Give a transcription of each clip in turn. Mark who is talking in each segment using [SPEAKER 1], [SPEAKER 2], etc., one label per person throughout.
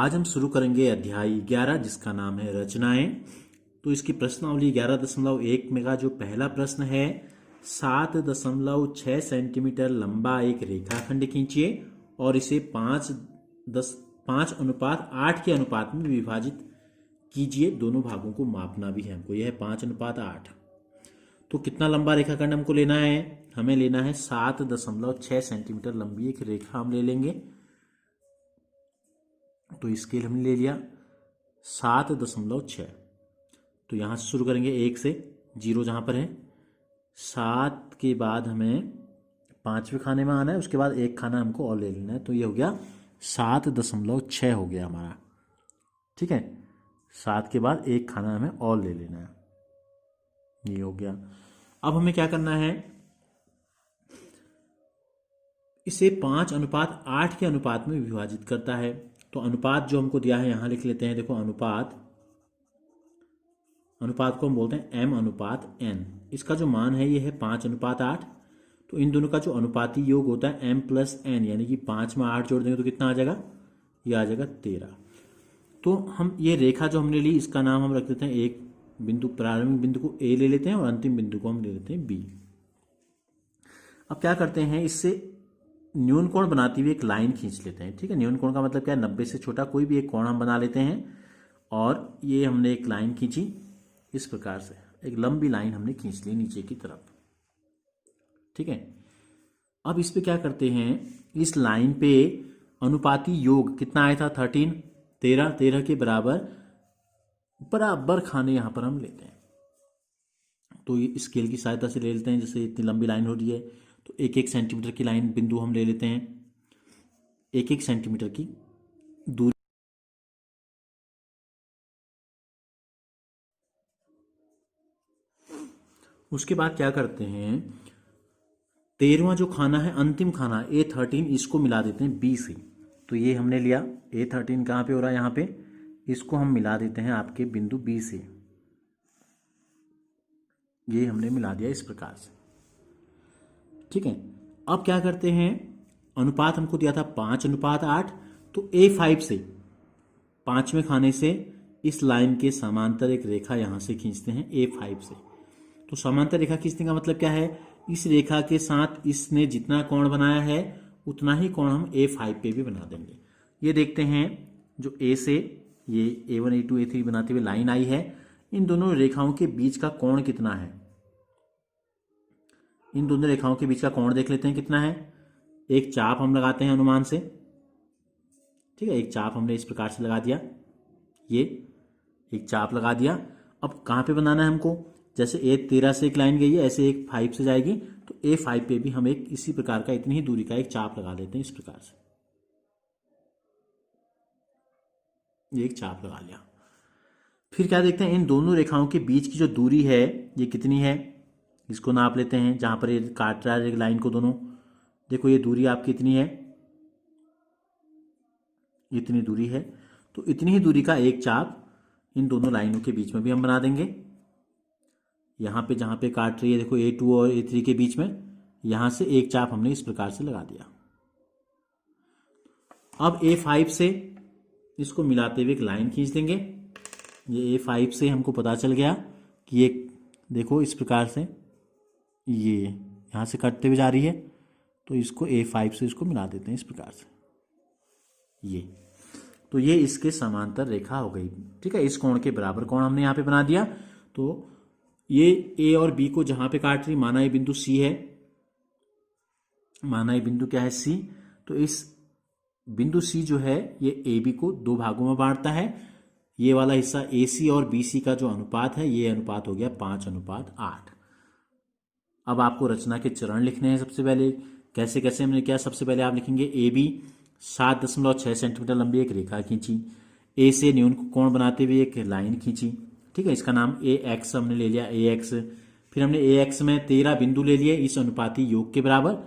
[SPEAKER 1] आज हम शुरू करेंगे अध्याय 11 जिसका नाम है रचनाएं। तो इसकी प्रश्नावली 11.1 में का जो पहला प्रश्न है, 7.6 सेंटीमीटर लंबा एक रेखाखंड खींचिए और इसे 5:8 के अनुपात में विभाजित कीजिए। दोनों भागों को मापना भी है हमको। यह है 5:8। तो कितना लंबा रेखाखंड हमको लेना है? हमें लेना है 7.6 सेंटीमीटर लंबी एक रेखा हम ले लेंगे। तो स्केल हमने ले लिया 7.6। तो यहां से शुरू करेंगे 1 से, 0 जहां पर है। 7 के बाद हमें 5वें खाने में आना है, उसके बाद एक खाना हमको और ले लेना है। तो ये हो गया 7.6 हो गया हमारा। ठीक है, 7 के बाद एक खाना हमें और ले लेना है। ये हो गया। अब हमें क्या करना है, इसे 5:8 के अनुपात में विभाजित करता है। तो अनुपात जो हमको दिया है यहां लिख लेते हैं। देखो अनुपात को हम बोलते हैं m/n। इसका जो मान है ये है 5:8। तो इन दोनों का जो अनुपाती योग होता है m+n, यानी कि 5 में 8 जोड़ देंगे तो कितना आ जाएगा? ये आ जाएगा 13। तो हम ये रेखा जो हमने ली इसका नाम हम रख देते हैं, एक बिंदु प्रारंभिक बिंदु को A ले लेते हैं और अंतिम बिंदु को हम ले लेते हैं B। अब क्या करते हैं, इससे न्यून कोण बनाती हुई एक लाइन खींच लेते हैं। ठीक है, न्यून कोण का मतलब क्या है? 90 से छोटा कोई भी एक कोण हम बना लेते हैं। और ये हमने एक लाइन खींची इस प्रकार से, एक लंबी लाइन हमने खींच ली नीचे की तरफ। ठीक है, अब इस पे क्या करते हैं, इस लाइन पे अनुपाती योग कितना आया था? 13 के बराबर खाने यहां पर हम लेते हैं। तो ये स्केल की सहायता से ले लेते हैं। जैसे इतनी लंबी लाइन हो रही है तो 1-1 सेंटीमीटर की लाइन बिंदु हम ले लेते हैं। 1-1 सेंटीमीटर की दूरी। उसके बाद क्या करते हैं, 13वां जो खाना है, अंतिम खाना A13, इसको मिला देते हैं B से। तो ये हमने लिया A13 कहाँ पे हो रहा है? यहाँ पे। इसको हम मिला देते हैं आपके बिंदु B से। ये हमने मिला दिया इस प्रकार से। ठीक है, अब क्या करते हैं, अनुपात हमको दिया था 5:8। तो A5 से, 5वें खाने से इस लाइन के समांतर एक रेखा यहां से खींचते हैं A5 से। तो समांतर रेखा खींचने का मतलब क्या है, इस रेखा के साथ इसने जितना कोण बनाया है उतना ही कोण हम A5 पे भी बना देंगे। ये देखते हैं, जो A से ये A1 A2 A3 बनाते हुए लाइन आई है, इन दोनों रेखाओं के बीच का कोण कितना है? इन दोनों रेखाओं के बीच का कोण देख लेते हैं कितना है। एक चाप हम लगाते हैं अनुमान से। ठीक है, एक चाप हमने इस प्रकार से लगा दिया। ये एक चाप लगा दिया। अब कहाँ पे बनाना है हमको? जैसे A13 से एक लाइन गई है, ऐसे एक 5 से जाएगी, तो A5 पे भी हम एक इसी प्रकार का, इतनी ही दूरी का एक चाप लगा देते हैं इस प्रकार से। ये एक चाप लगा लिया। फिर क्या देखते हैं, इन दोनों रेखाओं के बीच की जो दूरी है ये कितनी है, इसको नाप लेते हैं। जहां पर ये काट रहा है लाइन को दोनों, देखो ये दूरी आपकी इतनी है, इतनी दूरी है। तो इतनी ही दूरी का एक चाप इन दोनों लाइनों के बीच में भी हम बना देंगे। यहां पे जहां पे काट रही है, देखो A2 और A3 के बीच में, यहां से एक चाप हमने इस प्रकार से लगा दिया। अब A5 से इसको मिलाते हुए एक लाइन खींच देंगे। ये A5 से हमको पता चल गया कि ये देखो इस प्रकार से ये यहां से कटते हुए जा रही है। तो इसको A5 से इसको मिला देते हैं इस प्रकार से। ये तो ये इसके समांतर रेखा हो गई। ठीक है, इस कोण के बराबर कोण हमने यहाँ पे बना दिया। तो ये A और B को जहां पे काट रही, माना ये बिंदु C है, माना ये बिंदु क्या है? C। तो इस बिंदु C जो है ये AB को 2 भागों में बांटता है। ये वाला हिस्सा AC और BC का जो अनुपात है, ये अनुपात हो गया 5:8। अब आपको रचना के चरण लिखने हैं। सबसे पहले कैसे कैसे हमने किया, सबसे पहले आप लिखेंगे AB 7.6 सेंटीमीटर लंबी एक रेखा खींची। A से न्यून कोण बनाते हुए एक लाइन खींची। ठीक है, इसका नाम AX हमने ले लिया, AX। फिर हमने AX में 13 बिंदु ले लिए इस अनुपाती योग के बराबर,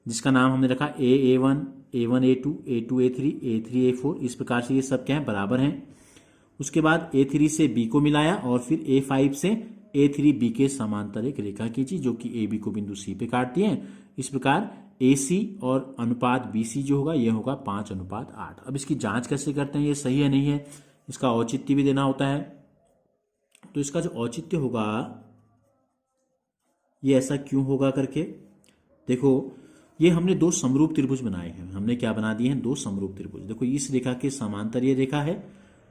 [SPEAKER 1] जिसका नाम हमने रखा A1 A2 A2 A3 A3 A4। इस प्रकार से ये सब क्या है? बराबर हैं। उसके बाद A3 से B को मिलाया और फिर A5 से A3B के समांतर एक रेखा खींची, जो कि AB को बिंदु C पे काटती है। इस प्रकार AC और अनुपात BC जो होगा ये होगा 5:8। अब इसकी जांच कैसे करते हैं, ये सही है नहीं है, इसका औचित्य भी देना होता है। तो इसका जो औचित्य होगा ये ऐसा क्यों होगा करके देखो, ये हमने दो समरूप त्रिभुज बनाए हैं। हमने क्या बना दिए हैं, दो समरूप त्रिभुज। देखो इस रेखा के समांतर ये रेखा है,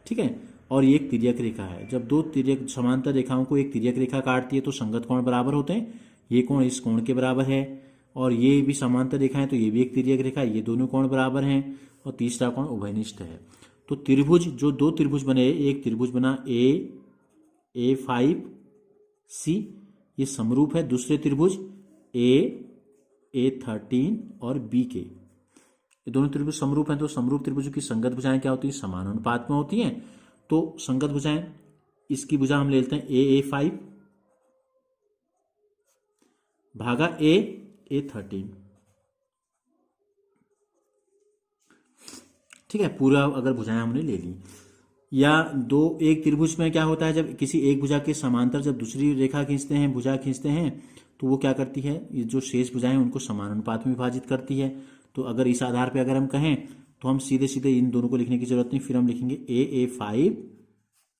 [SPEAKER 1] ठीक है, और ये एक तिर्यक रेखा है। जब दो तिर्यक समांतर रेखाओं को एक तिर्यक रेखा काटती है तो संगत कोण बराबर होते हैं। ये कोण इस कोण के बराबर है, और ये भी समांतर रेखा है तो ये भी एक तिर्यक रेखा है, ये दोनों कोण बराबर हैं, और तीसरा कोण उभयनिष्ठ है। तो त्रिभुज, जो दो त्रिभुज बने, एक त्रिभुज बना A5C, ये समरूप है दूसरे त्रिभुज A13 और B के। ये दोनों त्रिभुज समरूप हैं, तो समरूप त्रिभुजों की संगत भुजाएं क्या होती है, समान अनुपात में होती हैं। तो संगत भुजाएं, इसकी भुजा हम ले लेते हैं AA5 भागा A13, ठीक है। पूरा अगर भुजाएं हमने ले ली, या दो एक त्रिभुज में क्या होता है, जब किसी एक भुजा के समांतर जब दूसरी रेखा खींचते हैं, भुजा खींचते हैं, तो वो क्या करती है, ये जो शेष भुजाएं उनको समान अनुपात में विभाजित करती है। तो अगर इस आधार पे अगर हम कहें तो हम सीधे सीधे इन दोनों को लिखने की जरूरत नहीं, फिर हम लिखेंगे AA5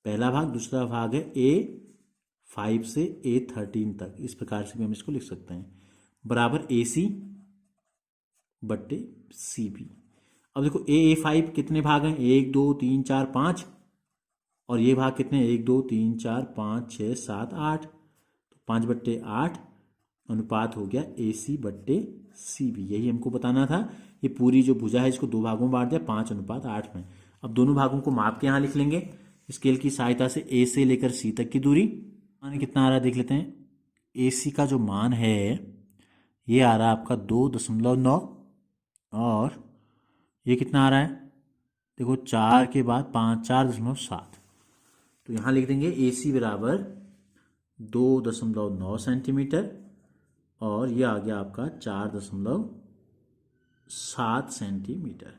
[SPEAKER 1] पहला भाग, दूसरा भाग है A5 से A13 तक। इस प्रकार से भी हम इसको लिख सकते हैं, बराबर AC बट्टे CB। अब देखो AA5 कितने भाग हैं, 1 2 3 4 5, और ये भाग कितने, 1 2 3 4 5 6 7 8, तो 5/8 अनुपात हो गया AC बट्टे CB। यही हमको बताना था। ये पूरी जो भुजा है इसको दो भागों में बांट दिया 5:8 में। अब दोनों भागों को माप के यहाँ लिख लेंगे स्केल की सहायता से। A से लेकर C तक की दूरी मान कितना आ रहा है देख लेते हैं। AC का जो मान है ये आ रहा है आपका 2.9, और ये कितना आ रहा है देखो, 4 के बाद 5, 4.7। तो यहाँ लिख देंगे AC बराबर 2.9 सेंटीमीटर, और ये आ गया आपका 4.7 सेंटीमीटर।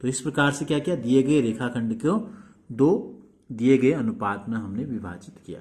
[SPEAKER 1] तो इस प्रकार से क्या किया, दिए गए रेखाखंड को दो दिए गए अनुपात में हमने विभाजित किया।